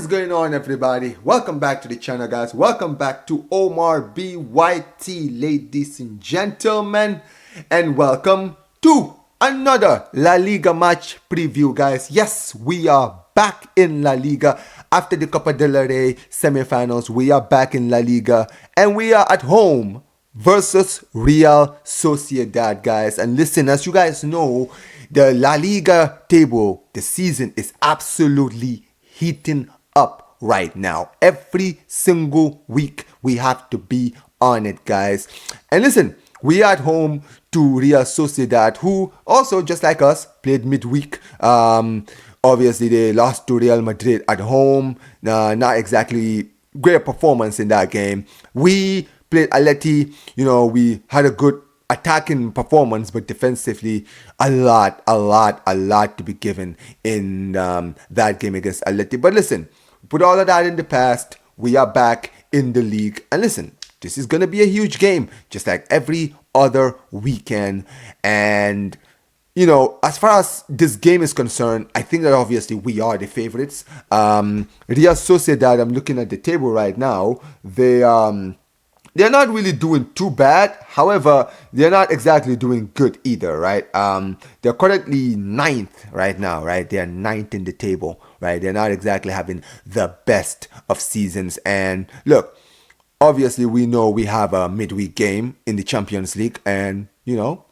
is going on, everybody? Welcome back to the channel, guys. Welcome back to Omar BYT, ladies and gentlemen, and welcome to another La Liga match preview, guys. Yes, we are back in La Liga after the Copa del Rey semifinals. We are back in La Liga, and we are at home versus Real Sociedad, guys. And listen, as you guys know, the La Liga table, the season is absolutely heating up right now. Every single week we have to be on it, guys. And listen, we are at home to Real Sociedad, who also, just like us, played midweek. Obviously they lost to Real Madrid at home. Not exactly great performance in that game. We played Atleti. We had a good attacking performance, but defensively a lot to be given in that game against Atleti. But listen, put all of that in the past. We are back in the league, and listen, this is gonna be a huge game, just like every other weekend. And as far as this game is concerned, I think that obviously we are the favorites. Real Sociedad, I'm looking at the table right now. They're not really doing too bad. However, they're not exactly doing good either, right? They're currently ninth right now, right? They're ninth in the table, right? They're not exactly having the best of seasons. And look, obviously we know we have a midweek game in the Champions League, and Real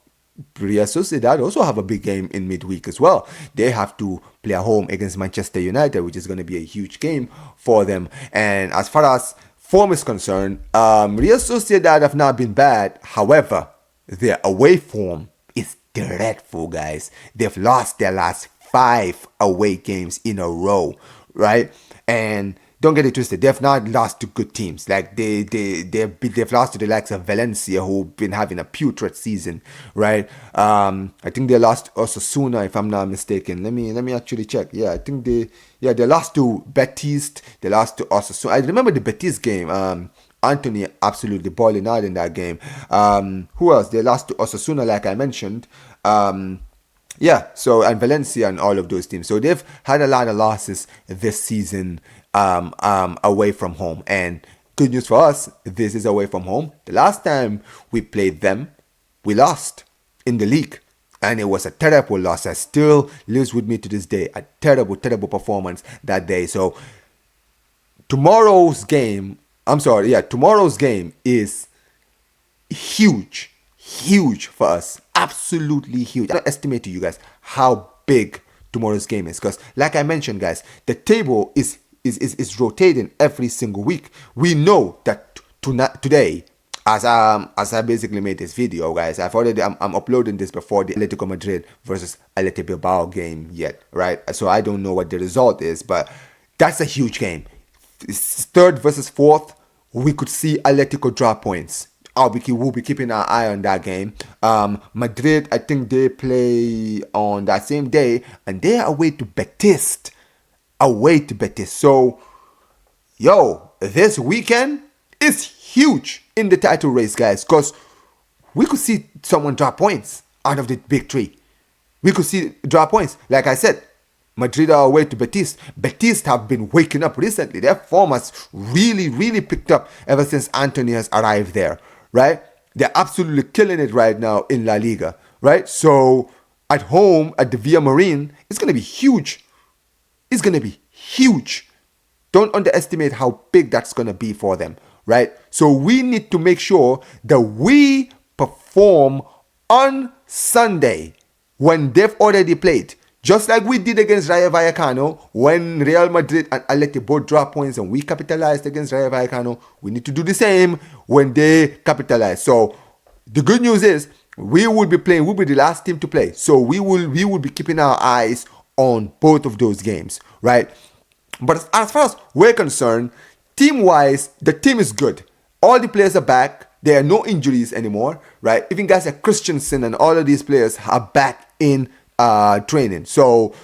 Sociedad also have a big game in midweek as well. They have to play at home against Manchester United, which is going to be a huge game for them. And as far as form is concerned, Real Sociedad have not been bad. However, their away form is dreadful, guys. They've lost their last 5 away games in a row, right? And don't get it twisted, they've not lost to good teams. Like they've lost to the likes of Valencia, who've been having a putrid season, right? I think they lost Osasuna, if I'm not mistaken. Let me actually check. Yeah, I think they lost to Betis. They lost to Osasuna. I remember the Betis game. Anthony absolutely boiling out in that game. Who else? They lost to Osasuna, like I mentioned. And Valencia and all of those teams. So they've had a lot of losses this season away from home. And good news for us, this is away from home. The last time we played them, we lost in the league. And it was a terrible loss that still lives with me to this day. A terrible performance that day. So tomorrow's game is huge for us. Absolutely huge. I don't estimate to you guys how big tomorrow's game is, because like I mentioned, guys, the table is rotating every single week. We know that today, as I basically made this video, guys, I'm uploading this before the Atletico Madrid versus Athletic Bilbao game yet, right? So I don't know what the result is, but that's a huge game. It's third versus fourth. We could see Atletico drop points. We'll be keeping our eye on that game. Madrid, I think they play on that same day, and they're away to Betis. So, this weekend is huge in the title race, guys, because we could see someone drop points out of the big three. We could see drop points. Like I said, Madrid are away to Betis. Betis have been waking up recently. Their form has really picked up ever since Anthony has arrived there, right? They're absolutely killing it right now in La Liga, right? So at home at the Villa Marin, it's going to be huge. It's going to be huge. Don't underestimate how big that's going to be for them, right? So we need to make sure that we perform on Sunday when they've already played. Just like we did against Rayo Vallecano, when Real Madrid and Atleti both dropped points and we capitalized against Rayo Vallecano, we need to do the same when they capitalize. So the good news is we will be playing. We'll be the last team to play. So we will be keeping our eyes on both of those games, right? But as far as we're concerned, team-wise, the team is good. All the players are back. There are no injuries anymore, right? Even guys like Christensen and all of these players are back in training. So,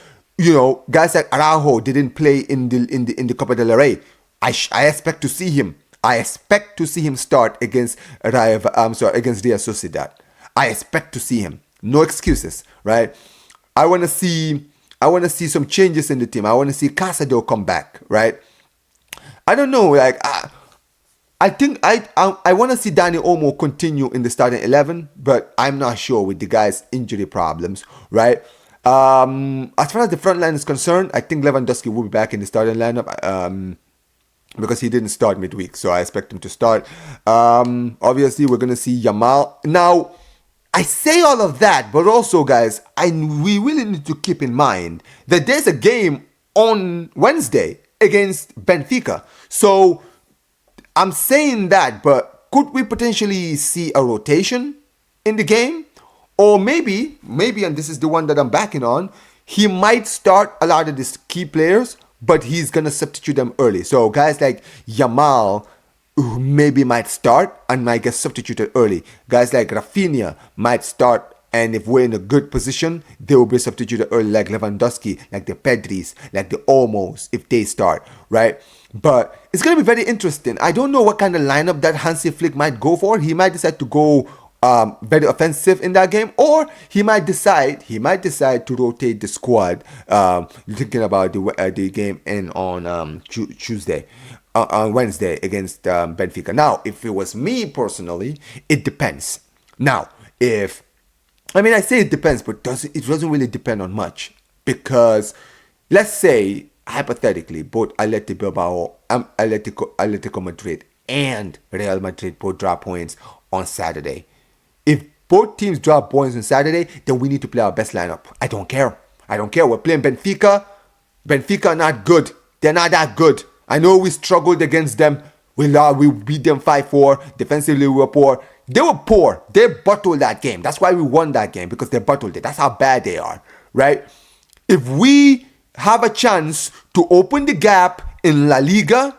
guys like Araujo didn't play in the Copa del Rey. I expect to see him. I expect to see him start against Real Sociedad. I expect to see him. No excuses, right? I want to see some changes in the team. I want to see Casado come back, right? I don't know. Like I think I want to see Dani Olmo continue in the starting 11, but I'm not sure with the guy's injury problems, right? As far as the front line is concerned, I think Lewandowski will be back in the starting lineup. Because he didn't start midweek, so I expect him to start. Obviously, we're gonna see Yamal. Now, I say all of that, but also, guys, we really need to keep in mind that there's a game on Wednesday against Benfica. So I'm saying that, but could we potentially see a rotation in the game? Or maybe, and this is the one that I'm backing on, he might start a lot of these key players, but he's going to substitute them early. So guys like Yamal, who maybe might start and might get substituted early. Guys like Rafinha might start, and if we're in a good position, they will be substituted early, like Lewandowski, like the Pedris, like the Olmos, if they start, right? But it's going to be very interesting. I don't know what kind of lineup that Hansi Flick might go for. He might decide to go very offensive in that game, or he might decide to rotate the squad. Thinking about the game in on Tuesday, on Wednesday against Benfica. Now, if it was me personally, it depends. Now, I say it depends, but it doesn't really depend on much, because let's say hypothetically both Atletico Madrid and Real Madrid both drop points on Saturday. If both teams drop points on Saturday, then we need to play our best lineup. I don't care. We're playing Benfica. Benfica are not good. They're not that good. I know we struggled against them. We beat them 5-4. Defensively, we were poor. They were poor. They bottled that game. That's why we won that game, because they bottled it. That's how bad they are, right? If we have a chance to open the gap in La Liga,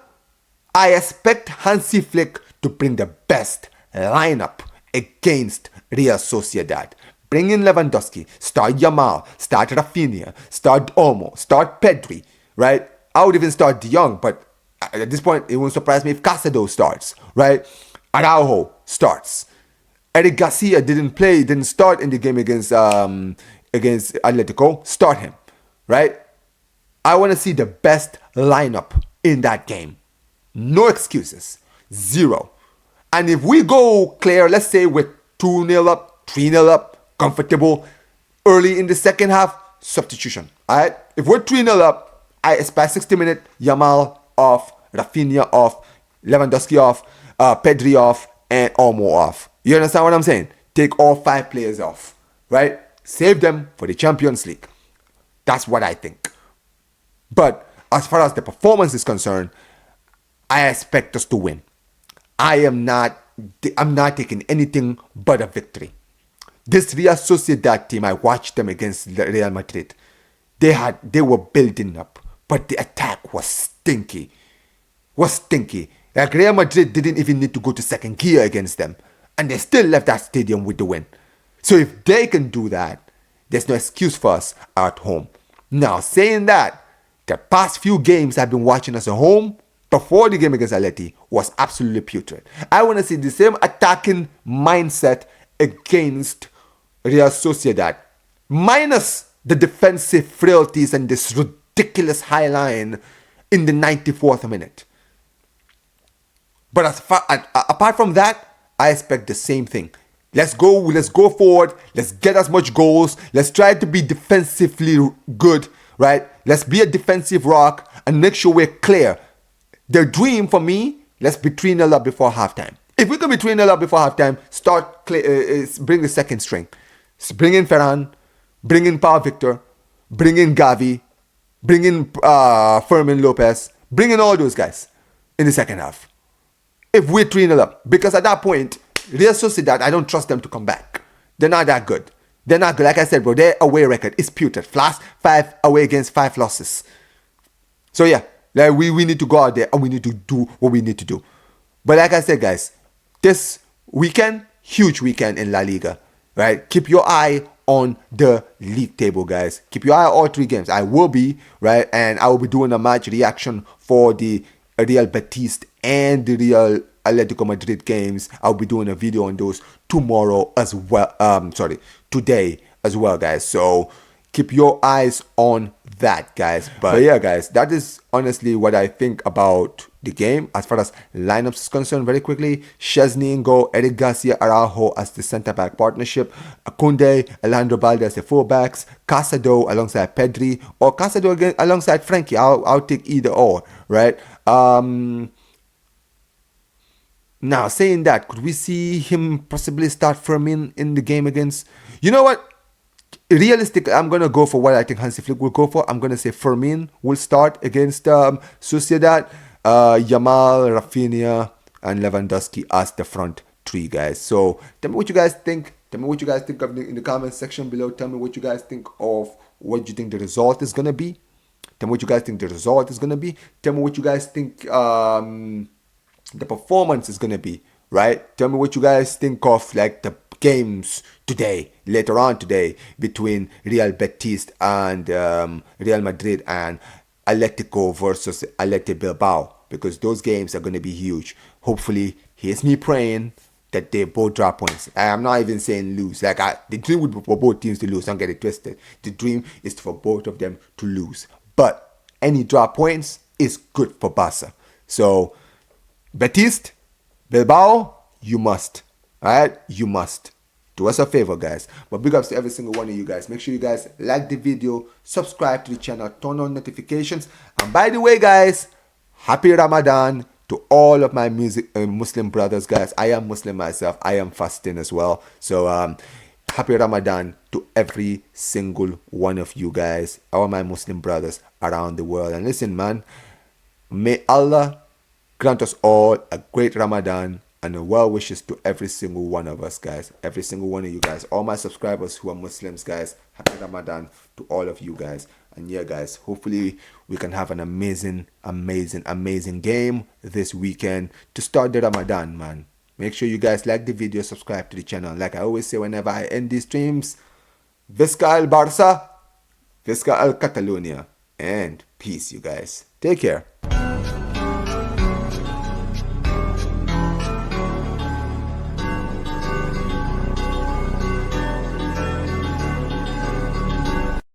I expect Hansi Flick to bring the best lineup against Real Sociedad. Bring in Lewandowski, start Yamal, start Rafinha, start Olmo, start Pedri, right? I would even start De Jong, but at this point, it won't surprise me if Casado starts, right? Araujo starts. Eric Garcia didn't start in the game against Atletico. Start him, right? I want to see the best lineup in that game. No excuses. Zero. And if we go clear, let's say we're 2-0 up, 3-0 up, comfortable, early in the second half, substitution. Alright? If we're 3-0 up, I expect 60 minutes, Yamal off, Rafinha off, Lewandowski off, Pedri off, and Olmo off. You understand what I'm saying? Take all 5 players off. Right? Save them for the Champions League. That's what I think. But as far as the performance is concerned, I expect us to win. I'm not taking anything but a victory. This Real Sociedad team, I watched them against Real Madrid. They were building up, but the attack was stinky. Like Real Madrid didn't even need to go to second gear against them, and they still left that stadium with the win. So if they can do that, there's no excuse for us at home. Now, saying that, the past few games I've been watching us at home, before the game against Atleti, was absolutely putrid. I want to see the same attacking mindset against Real Sociedad, minus the defensive frailties and this ridiculous high line in the 94th minute. But apart from that, I expect the same thing. Let's go forward. Let's get as much goals. Let's try to be defensively good, right? Let's be a defensive rock and make sure we're clear. The dream for me, let's be 3-0 up before halftime. If we can be 3-0 up before halftime, bring the second string. Bring in Ferran, bring in Pau Victor, bring in Gavi, bring in Fermin Lopez, bring in all those guys in the second half. If we're 3-0 up. Because at that point, Real Sociedad, I don't trust them to come back. They're not that good. They're not good. Like I said, bro, their away record is putrid. Last 5 away against 5 losses. So yeah. Like we need to go out there and we need to do what we need to do. But like I said, guys, this weekend, huge weekend in La Liga, right? Keep your eye on the league table, guys. Keep your eye on all 3 games. I will be, right? And I will be doing a match reaction for the Real Betis and the Real Atletico Madrid games. I'll be doing a video on those tomorrow as well. Today as well, guys. So keep your eyes on that, guys. But yeah, guys, that is honestly what I think about the game. As far as lineups is concerned, very quickly, Chesney in goal, Eric Garcia Araujo as the centre back partnership, Akunde, Alejandro Balde as the fullbacks, Casado alongside Pedri, or Casado again alongside Frankie. I'll take either or, right? Now, saying that, could we see him possibly start Fermin in the game against... You know what? Realistic, I'm going to go for what I think Hansi Flick will go for. I'm going to say Fermin will start against Sociedad. Yamal, Rafinha, and Lewandowski as the front three, guys. So, tell me what you guys think. Tell me what you guys think of in the comment section below. Tell me what you guys think of what you think the result is going to be. Tell me what you guys think the result is going to be. Tell me what you guys think... the performance is gonna be, right? Tell me what you guys think of like the games today, later on today, between Real Betis and Real Madrid and Atletico versus Athletic Bilbao, because those games are gonna be huge. Hopefully, here's me praying that they both drop points. I am not even saying lose. Like the dream would be for both teams to lose. Don't get it twisted. The dream is for both of them to lose. But any drop points is good for Barca. So Betis, Bilbao, you must. Alright? You must. Do us a favor, guys. But big ups to every single one of you guys. Make sure you guys like the video, subscribe to the channel, turn on notifications. And by the way, guys, happy Ramadan to all of my Muslim brothers, guys. I am Muslim myself. I am fasting as well. So, happy Ramadan to every single one of you guys, all my Muslim brothers around the world. And listen, man, may Allah grant us all a great Ramadan and well wishes to every single one of us, guys. Every single one of you guys. All my subscribers who are Muslims, guys. Happy Ramadan to all of you guys. And yeah, guys, hopefully we can have an amazing game this weekend to start the Ramadan, man. Make sure you guys like the video, subscribe to the channel. Like I always say whenever I end these streams, Visca el Barça, Visca el Catalonia. And peace, you guys. Take care.